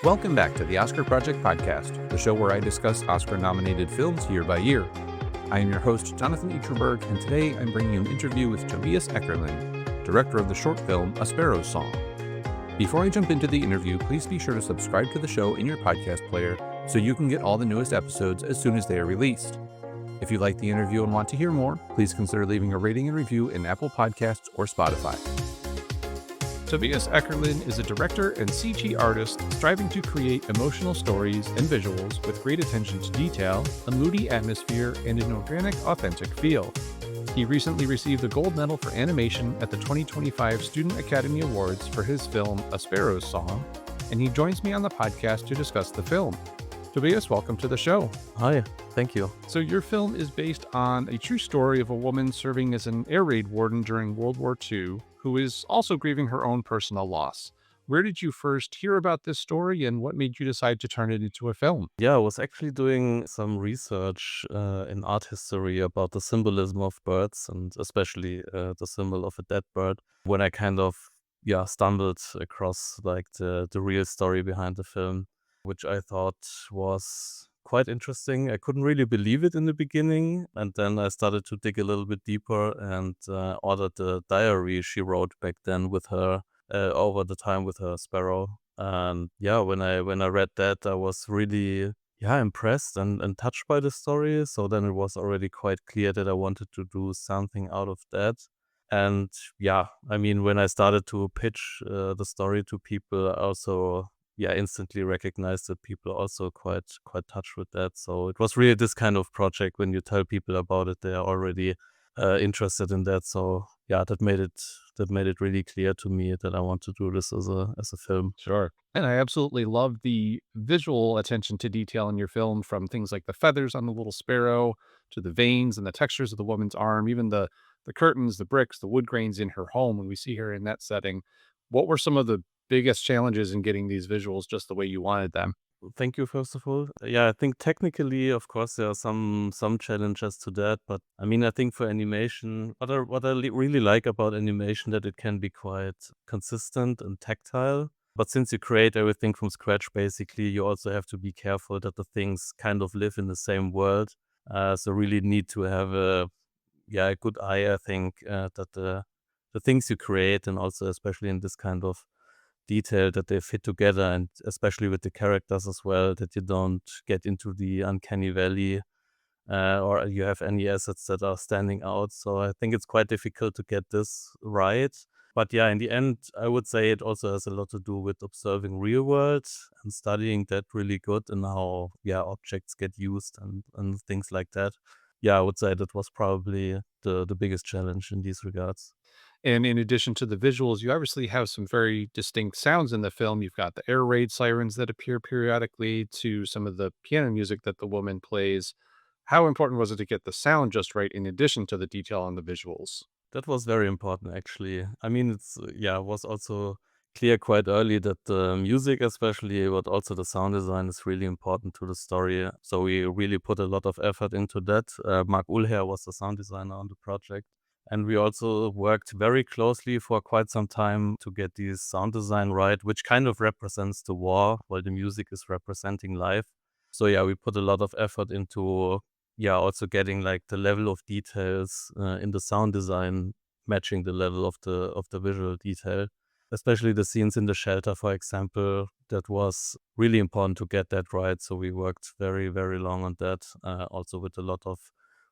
Welcome back to the Oscar Project Podcast, the show where I discuss Oscar-nominated films year by year. I am your host, Jonathan Eaterberg, and today I'm bringing you an interview with Tobias Eckerlin, director of the short film A Sparrow Song. Before I jump into the interview, please be sure to subscribe to the show in your podcast player so you can get all the newest episodes as soon as they are released. If you like the interview and want to hear more, please consider leaving a rating and review in Apple Podcasts or Spotify. Tobias Eckerlin is a director and CG artist striving to create emotional stories and visuals with great attention to detail, a moody atmosphere, and an organic, authentic feel. He recently received the Gold Medal for Animation at the 2025 Student Academy Awards for his film A Sparrow Song, and he joins me on the podcast to discuss the film. Tobias, welcome to the show. Hi, thank you. So your film is based on a true story of a woman serving as an air raid warden during World War II, who is also grieving her own personal loss. Where did you first hear about this story, and what made you decide to turn it into a film? Yeah, I was actually doing some research in art history about the symbolism of birds, and especially the symbol of a dead bird, when I stumbled across the real story behind the film, which I thought was quite interesting. I couldn't really believe it in the beginning, and then I started to dig a little bit deeper and ordered the diary she wrote back then with her over the time with her Sparrow. And yeah, when I read that, I was really impressed and touched by the story. So then it was already quite clear that I wanted to do something out of that. And yeah, I mean, when I started to pitch the story to people, I also instantly recognized that people are also quite touched with that. So it was really this kind of project. When you tell people about it, they are already interested in that. So yeah, that made it really clear to me that I want to do this as a film. Sure. And I absolutely love the visual attention to detail in your film, from things like the feathers on the little sparrow to the veins and the textures of the woman's arm, even the curtains, the bricks, the wood grains in her home when we see her in that setting. What were some of the biggest challenges in getting these visuals just the way you wanted them? Thank you, first of all. Yeah, I think technically, of course, there are some challenges to that, but I mean, I think for animation, what I really like about animation, that it can be quite consistent and tactile. But since you create everything from scratch, basically, you also have to be careful that the things kind of live in the same world. So really need to have a good eye, I think, that the things you create, and also especially in this kind of detail, that they fit together, and especially with the characters as well, that you don't get into the uncanny valley or you have any assets that are standing out. So I think it's quite difficult to get this right. But yeah, in the end, I would say it also has a lot to do with observing real world and studying that really good, and how objects get used and things like that. Yeah, I would say that was probably the biggest challenge in these regards. And in addition to the visuals, you obviously have some very distinct sounds in the film. You've got the air raid sirens that appear periodically, to some of the piano music that the woman plays. How important was it to get the sound just right in addition to the detail on the visuals? That was very important, actually. I mean, it was also clear quite early that the music, especially, but also the sound design, is really important to the story. So we really put a lot of effort into that. Mark Ulher was the sound designer on the project. And we also worked very closely for quite some time to get the sound design right, which kind of represents the war, while the music is representing life. So yeah, we put a lot of effort into also getting like the level of details in the sound design matching the level of the visual detail. Especially the scenes in the shelter, for example, that was really important to get that right. So we worked very, very long on that, also with a lot of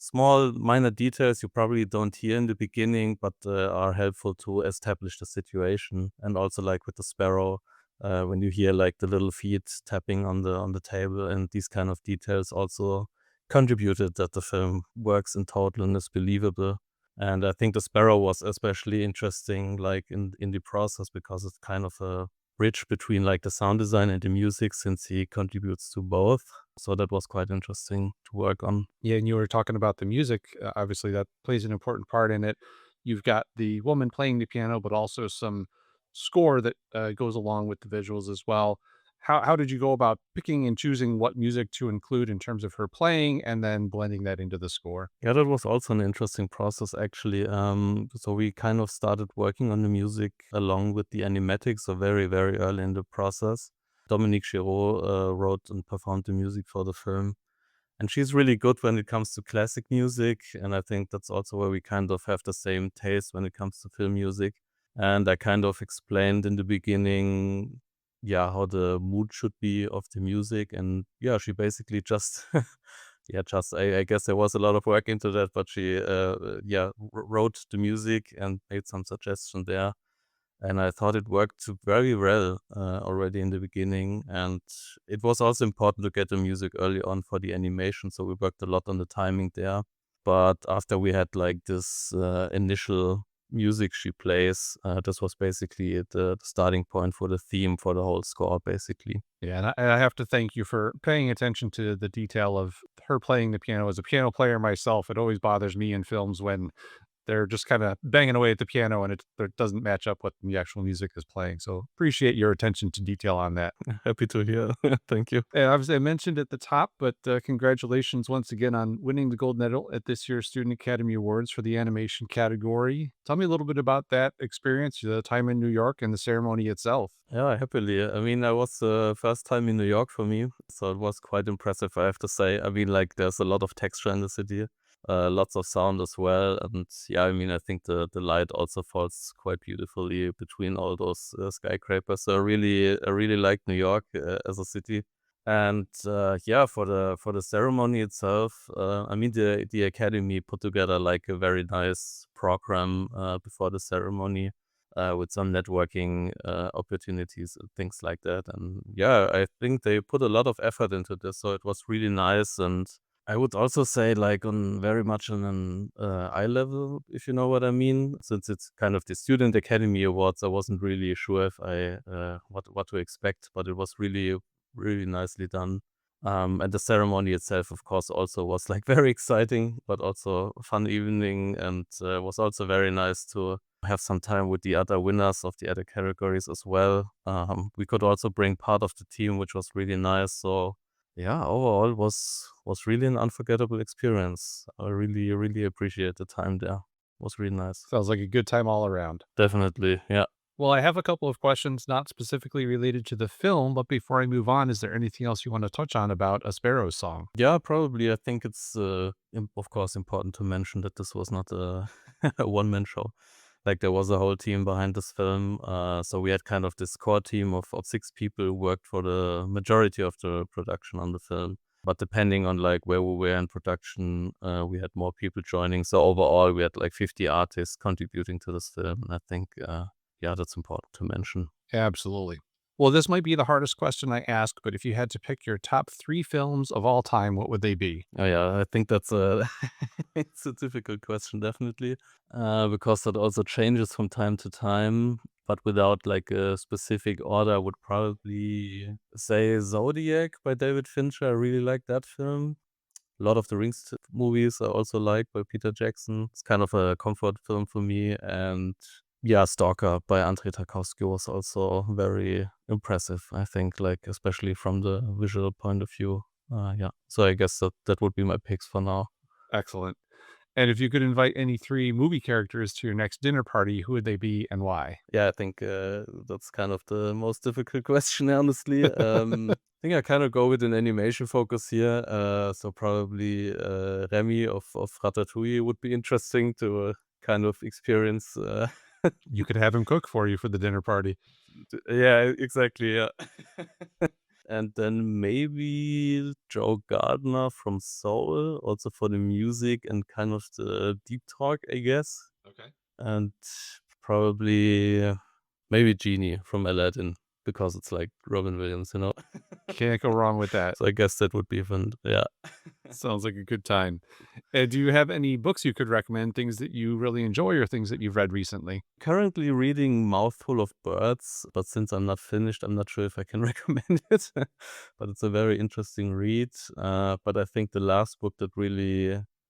small minor details you probably don't hear in the beginning, but are helpful to establish the situation. And also like with the sparrow, when you hear like the little feet tapping on the table, and these kind of details also contributed that the film works in total and is believable. And I think the sparrow was especially interesting, like in the process, because it's kind of a bridge between like the sound design and the music, since he contributes to both. So that was quite interesting to work on. Yeah, and you were talking about the music. Obviously, that plays an important part in it. You've got the woman playing the piano, but also some score that goes along with the visuals as well. How did you go about picking and choosing what music to include in terms of her playing, and then blending that into the score? Yeah, that was also an interesting process, actually. So we kind of started working on the music along with the animatics, so very, very early in the process. Dominique Giraud wrote and performed the music for the film. And she's really good when it comes to classic music, and I think that's also where we kind of have the same taste when it comes to film music. And I kind of explained in the beginning, yeah, how the mood should be of the music, and yeah, she basically just, yeah, just I guess there was a lot of work into that, but she, yeah, wrote the music and made some suggestions there. And I thought it worked very well already in the beginning. And it was also important to get the music early on for the animation, so we worked a lot on the timing there. But after we had like this initial music she plays, this was basically the starting point for the theme for the whole score, basically. Yeah, and I have to thank you for paying attention to the detail of her playing the piano. As a piano player myself, it always bothers me in films when they're just kinda banging away at the piano and it doesn't match up what the actual music is playing, so appreciate your attention to detail on that. Happy to hear. Thank you. And obviously, I mentioned at the top, but, congratulations once again on winning the gold medal at this year's Student Academy Awards for the animation category. Tell me a little bit about that experience, the time in New York and the ceremony itself. Yeah, happily. I mean, I was the first time in New York for me, so it was quite impressive, I have to say. I mean, like, there's a lot of texture in the city, lots of sound as well, and yeah, I mean, I think the light also falls quite beautifully between all those skyscrapers. So I really like New York as a city. And yeah, for the ceremony itself, I mean, the academy put together like a very nice program before the ceremony with some networking opportunities and things like that. And yeah, I think they put a lot of effort into this, so it was really nice. And I would also say, like, on very much on an eye level, if you know what I mean. Since it's kind of the Student Academy Awards, I wasn't really sure if I what to expect, but it was really nicely done. And the ceremony itself, of course, also was like very exciting, but also a fun evening, and was also very nice to have some time with the other winners of the other categories as well. We could also bring part of the team, which was really nice. So yeah, overall was really an unforgettable experience. I really appreciate the time there. It was really nice. Sounds like a good time all around. Definitely, yeah. Well, I have a couple of questions not specifically related to the film, but before I move on, is there anything else you want to touch on about A Sparrow Song? Yeah, probably. I think it's of course important to mention that this was not a, a one-man show. Like, there was a whole team behind this film. So we had kind of this core team of 6 people who worked for the majority of the production on the film. But depending on like where we were in production, we had more people joining. So overall, we had like 50 artists contributing to this film. And I think, yeah, that's important to mention. Absolutely. Well, this might be the hardest question I ask, but if you had to pick your top 3 films of all time, what would they be? Oh yeah, I think that's a it's a difficult question, definitely, because that also changes from time to time. But without like a specific order, I would probably say Zodiac by David Fincher. I really like that film. A lot of the Rings movies I also like by Peter Jackson. It's kind of a comfort film for me. And yeah, Stalker by Andrei Tarkovsky was also very impressive, I think, like, especially from the visual point of view. Yeah, so I guess that would be my picks for now. Excellent. And if you could invite any 3 movie characters to your next dinner party, who would they be and why? Yeah, I think that's kind of the most difficult question, honestly. I think I kind of go with an animation focus here. So probably Remy of Ratatouille would be interesting to kind of experience. You could have him cook for you for the dinner party. Yeah, exactly. Yeah. And then maybe Joe Gardner from Soul, also for the music and kind of the deep talk, I guess. Okay. And probably maybe Genie from Aladdin, because it's like Robin Williams, you know? Can't go wrong with that. So I guess that would be fun. Yeah. Sounds like a good time. Do you have any books you could recommend, things that you really enjoy or things that you've read recently? Currently reading Mouthful of Birds, but since I'm not finished, I'm not sure if I can recommend it. But it's a very interesting read. But I think the last book that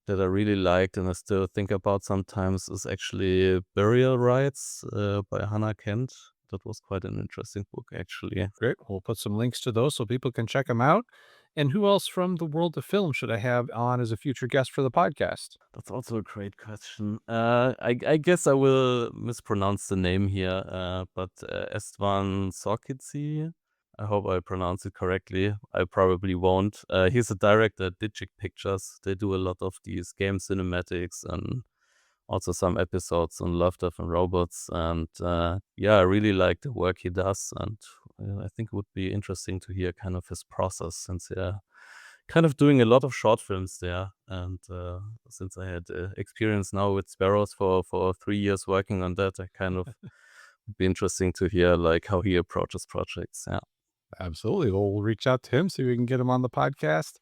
I really liked and I still think about sometimes is actually Burial Rites by Hannah Kent. That was quite an interesting book, actually. Great. We'll put some links to those so people can check them out. And who else from the world of film should I have on as a future guest for the podcast? That's also a great question. I guess I will mispronounce the name here, but Estvan Sorkitsi. I hope I pronounce it correctly. I probably won't. He's a director at Digic Pictures. They do a lot of these game cinematics and also some episodes on Love, Death and Robots. And I really like the work he does. And I think it would be interesting to hear kind of his process, since kind of doing a lot of short films there. And since I had experience now with Sparrows for 3 years working on that, I kind of would be interesting to hear like how he approaches projects. Yeah. Absolutely. Well, we'll reach out to him so we can get him on the podcast.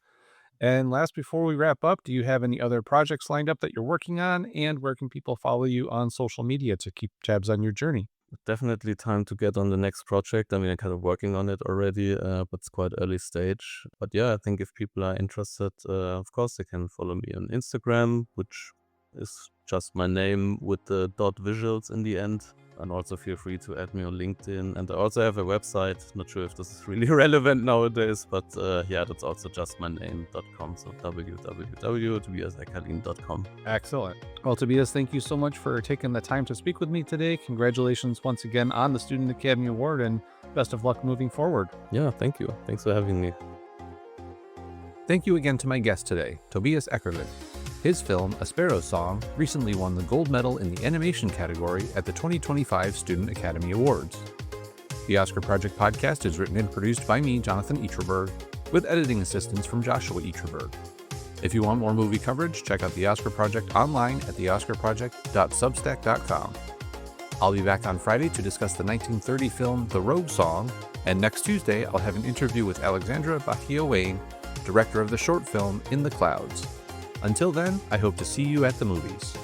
And last, before we wrap up, do you have any other projects lined up that you're working on? And where can people follow you on social media to keep tabs on your journey? Definitely time to get on the next project. I mean, I'm kind of working on it already, but it's quite early stage. But yeah, I think if people are interested, of course, they can follow me on Instagram, which is just my name with the dot visuals in the end. And also feel free to add me on LinkedIn. And I also have a website. Not sure if this is really relevant nowadays, but that's also just my name.com. So www.tobiaseckerlin.com. Excellent. Well, Tobias, thank you so much for taking the time to speak with me today. Congratulations once again on the Student Academy Award, and best of luck moving forward. Yeah, thank you. Thanks for having me. Thank you again to my guest today, Tobias Eckerlin. His film, A Sparrow Song, recently won the gold medal in the animation category at the 2025 Student Academy Awards. The Oscar Project podcast is written and produced by me, Jonathan Eacherberg, with editing assistance from Joshua Eacherberg. If you want more movie coverage, check out the Oscar Project online at theoscarproject.substack.com. I'll be back on Friday to discuss the 1930 film The Rogue Song, and next Tuesday I'll have an interview with Alexandra Bachio-Wayne, director of the short film In the Clouds. Until then, I hope to see you at the movies.